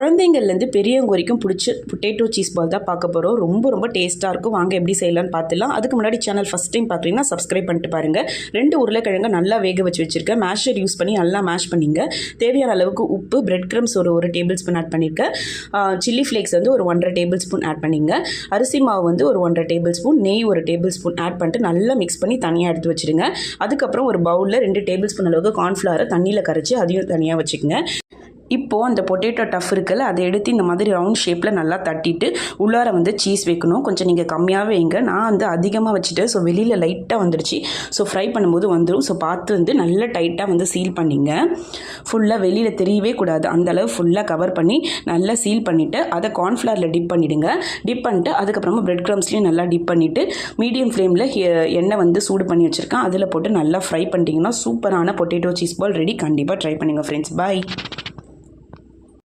குழந்தைங்கள்லேருந்து பெரியவங்க வரைக்கும் பிடிச்ச பொட்டேட்டோ சீஸ் பால் தான் பார்க்க போகிறோம். ரொம்ப டேஸ்ட்டாக இருக்கும். வாங்க எப்படி செய்யலான்னு பார்த்துலாம். அதுக்கு முன்னாடி சேனல் ஃபஸ்ட் டைம் பார்க்குறீங்கன்னா சப்ஸ்கிரைப் பண்ணிட்டு பாருங்கள். 2 உருளைக்கிழங்கு நல்லா வேக வச்சுருக்கேன். மேஷர் யூஸ் பண்ணி நல்லா மேஷ் பண்ணிங்க. தேவையான அளவுக்கு உப்பு, பிரெட் க்ரம்ஸ் ஒரு டேபிள் ஸ்பூன் ஆட் பண்ணியிருக்கேன். சில்லி ஃப்ளேக்ஸ் வந்து ஒரு 1.5 டேபிள் ஸ்பூன் ஆட் பண்ணிங்க. அரிசி மாவு வந்து ஒரு 1.5 டேபிள் ஸ்பூன், நெய் ஒரு டேபிள் ஸ்பூன் ஆட் பண்ணிட்டு நல்லா மிக்ஸ் பண்ணி தனியாக எடுத்து வச்சுருங்க. அதுக்கப்புறம் ஒரு பவுலில் 2 டேபிள் ஸ்பூன் அளவுக்கு கார்ன்ஃப்ளவரை தண்ணியில் கரைச்சி அதையும் தனியாக வச்சுக்கோங்க. இப்போது அந்த பொட்டேட்டோ டஃப் இருக்குல்ல, அதை எடுத்து இந்த மாதிரி ரவுண்ட் ஷேப்பில் நல்லா தட்டிட்டு உள்ளார வந்து சீஸ் வைக்கணும். கொஞ்சம் நீங்கள் கம்மியாகவே வைங்க. நான் வந்து அதிகமாக வச்சுட்டேன். ஸோ வெளியில் லைட்டாக வந்துடுச்சு. ஸோ ஃப்ரை பண்ணும்போது வந்துடும். ஸோ பார்த்து வந்து நல்லா டைட்டாக வந்து சீல் பண்ணிங்க. ஃபுல்லாக வெளியில் தெரியவே கூடாது. அந்தளவு ஃபுல்லாக கவர் பண்ணி நல்லா சீல் பண்ணிவிட்டு அதை கார்ன்ஃப்ளவரில் டிப் பண்ணிவிடுங்க. டிப் பண்ணிட்டு அதுக்கப்புறமா பிரெட் க்ரம்ஸ்லேயும் நல்லா டிப் பண்ணிவிட்டு மீடியம் ஃப்ளேமில் எண்ணெய் வந்து சூடு பண்ணி வச்சுருக்கேன். அதில் போட்டு நல்லா ஃப்ரை பண்ணிட்டீங்கன்னா சூப்பரான பொட்டேட்டோ சீஸ் பால் ரெடி. கண்டிப்பாக ட்ரை பண்ணுங்கள் ஃப்ரெண்ட்ஸ். பாய்.